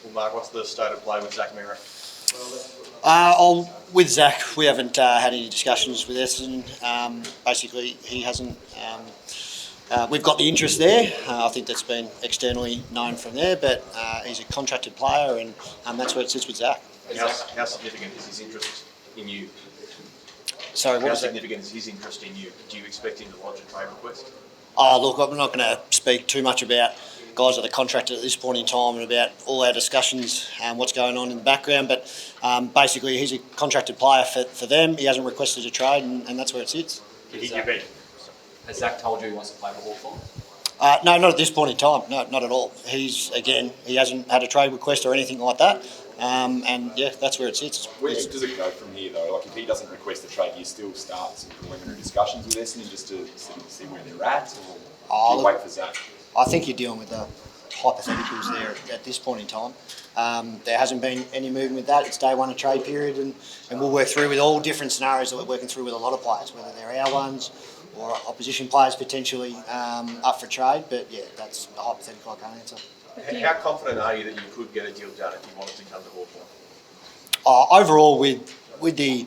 Well, Mark, what's the state of play with Zack Merrett? With Zack, we haven't had any discussions with Essendon. Basically, he hasn't. We've got the interest there. I think that's been externally known from there, but he's a contracted player, and that's where it sits with Zack. How significant is his interest in you? Sorry, what How was that? significant is his interest in you? Do you expect him to lodge a trade request? Look, I'm not going to speak too much about guys that are contracted at this point in time and about all our discussions and what's going on in the background, but basically he's a contracted player for them. He hasn't requested a trade, and that's where it sits. Has Zack told you he wants to play for Hawthorn? No, not at this point in time. No, not at all. He hasn't had a trade request or anything like that. And yeah, that's where it sits. Where does it go from here, though? Like, if he doesn't request a trade, you still start some preliminary discussions with Essendon just to see where they're at, or do you wait for Zack? I think you're dealing with the hypotheticals there at this point in time. There hasn't been any movement with that. It's day one of trade period, and we'll work through with all different scenarios that we're working through with a lot of players, whether they're our ones or opposition players potentially up for trade. But yeah, that's a hypothetical I can't answer. How confident are you that you could get a deal done if you wanted to come to Hawthorn? Overall, with the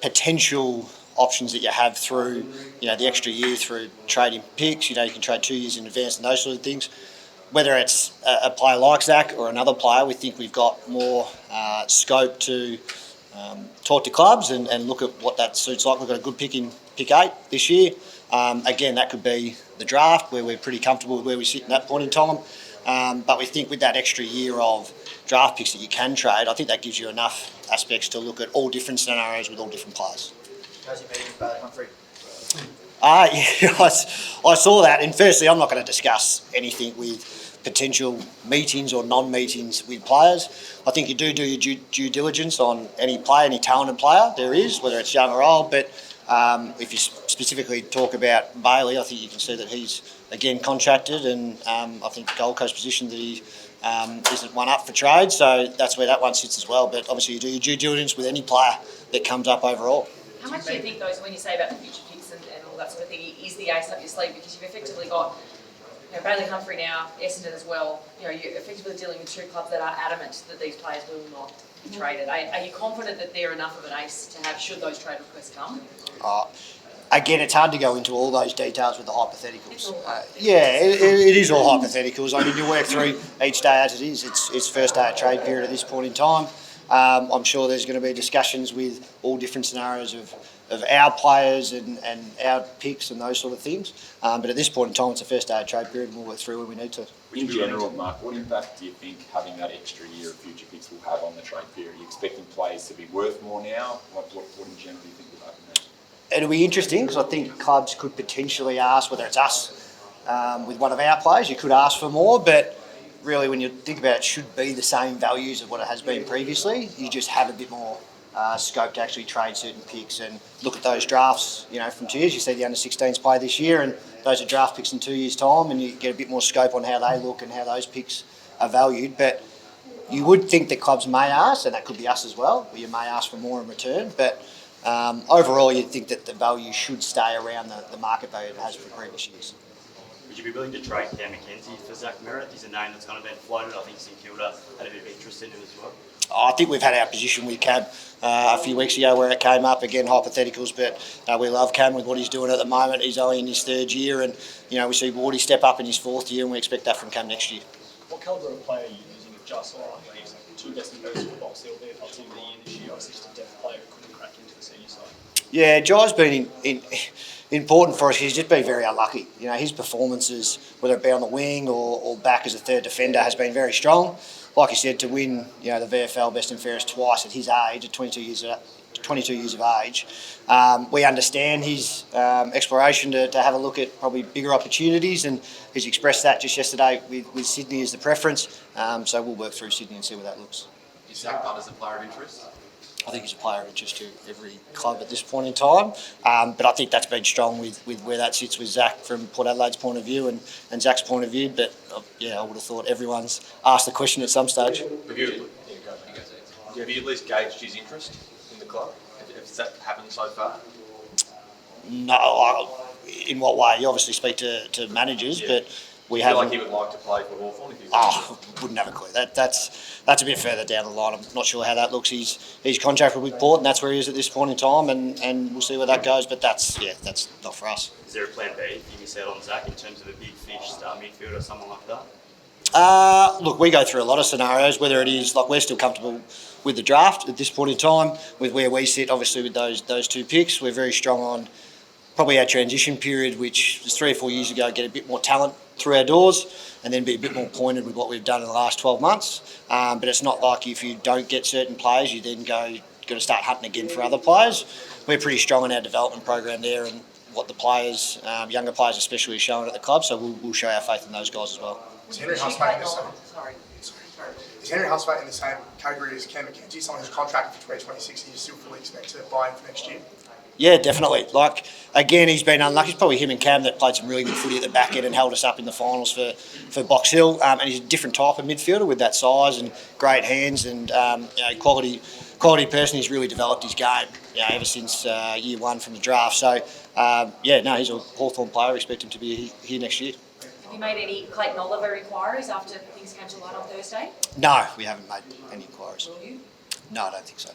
potential options that you have through, the extra year through trading picks, you can trade 2 years in advance and those sort of things. Whether it's a player like Zack or another player, we think we've got more scope to talk to clubs and look at what that suits like. We've got a good pick in pick 8 this year. Again, that could be the draft where we're pretty comfortable with where we sit in that point in time. But we think with that extra year of draft picks that you can trade, I think that gives you enough aspects to look at all different scenarios with all different players. How's your meeting with Humphrey? Yeah, I saw that. And firstly, I'm not going to discuss anything with potential meetings or non-meetings with players. I think you do your due diligence on any player, any talented player there is, whether it's young or old. But if you specifically talk about Bailey, I think you can see that he's, again, contracted, and I think Gold Coast position that he isn't one up for trade. So that's where that one sits as well. But obviously you do your due diligence with any player that comes up overall. How much do you think those, when you say about the future picks and all that sort of thing, is the ace up your sleeve? Because you've effectively got Bailey, Humphrey now, Essendon as well. You're effectively dealing with 2 clubs that are adamant that these players will not be traded. Are you confident that they're enough of an ace to have should those trade requests come? Again, it's hard to go into all those details with the hypotheticals. It is all hypotheticals. I mean, you work through each day as it is. It's first day of trade period at this point in time. I'm sure there's going to be discussions with all different scenarios of our players and our picks and those sort of things. But at this point in time, it's the first day of trade period, and we'll work through when we need to. In general, Mark, what impact do you think having that extra year of future picks will have on the trade period? Are you expecting players to be worth more now? What in general do you think will happen there? It'll be interesting because I think clubs could potentially ask, whether it's us with one of our players, you could ask for more, but really when you think about it, should be the same values of what it has been previously. You just have a bit more scope to actually trade certain picks and look at those drafts, from 2 years. You see the under-16s play this year, and those are draft picks in 2 years' time, and you get a bit more scope on how they look and how those picks are valued. But you would think that clubs may ask, and that could be us as well, or you may ask for more in return. But overall, you'd think that the value should stay around the market value it has for previous years. Would you be willing to trade McKenzie for Zack Merrett? He's a name that's kind of been floated. I think St Kilda had a bit of interest in him as well. I think we've had our position with Cam a few weeks ago where it came up, again, hypotheticals, but we love Cam with what he's doing at the moment. He's only in his 3rd year, and we see Wardy step up in his 4th year, and we expect that from Cam next year. What calibre of player are you using if just he's 2 best and worst for the box LB team of the year this year, obviously just a depth player who couldn't crack into the senior side? Yeah, Jai's been important for us. He's just been very unlucky. His performances, whether it be on the wing or back as a 3rd defender, has been very strong. Like you said, to win the VFL best and fairest twice at his age, at 22 years of age, we understand his exploration to have a look at probably bigger opportunities, and he's expressed that just yesterday with Sydney as the preference. So we'll work through Sydney and see where that looks. Is Zack Butt as a player of interest? I think he's a player of interest to every club at this point in time. But I think that's been strong with where that sits with Zack from Port Adelaide's point of view and Zack's point of view. But I would have thought everyone's asked the question at some stage. Have you at least gauged his interest in the club? Has that happened so far? No, in what way? You obviously speak to managers, but we I feel haven't. like he would like to play for Hawthorn if he's. Oh, wouldn't have a clue. That's a bit further down the line. I'm not sure how that looks. His contract will be bought, and that's where he is at this point in time, and we'll see where that goes. But that's not for us. Is there a plan B if you miss out on Zack in terms of a big fish, star midfield or someone like that? Look, we go through a lot of scenarios, whether it is, like, we're still comfortable with the draft at this point in time, with where we sit, obviously, with those two picks. We're very strong on probably our transition period, which was 3 or 4 years ago, get a bit more talent through our doors and then be a bit more pointed with what we've done in the last 12 months. But it's not like if you don't get certain players, you then got to start hunting again for other players. We're pretty strong in our development program there and what the players, younger players especially, are showing at the club, so we'll show our faith in those guys as well. Is Henry Hustmate in the same? Sorry. Is Henry Hustmate in the same category as Cam McKenzie, someone who's contracted for 2026 and you still fully expect to buy him for next year? Yeah, definitely. Like, again, he's been unlucky. It's probably him and Cam that played some really good footy at the back end and held us up in the finals for Box Hill. And he's a different type of midfielder with that size and great hands and quality person. He's really developed his game ever since year one from the draft. So, he's a Hawthorn player. I expect him to be here next year. Have you made any Clayton Oliver inquiries after things came to light on Thursday? No, we haven't made any inquiries. Will you? No, I don't think so.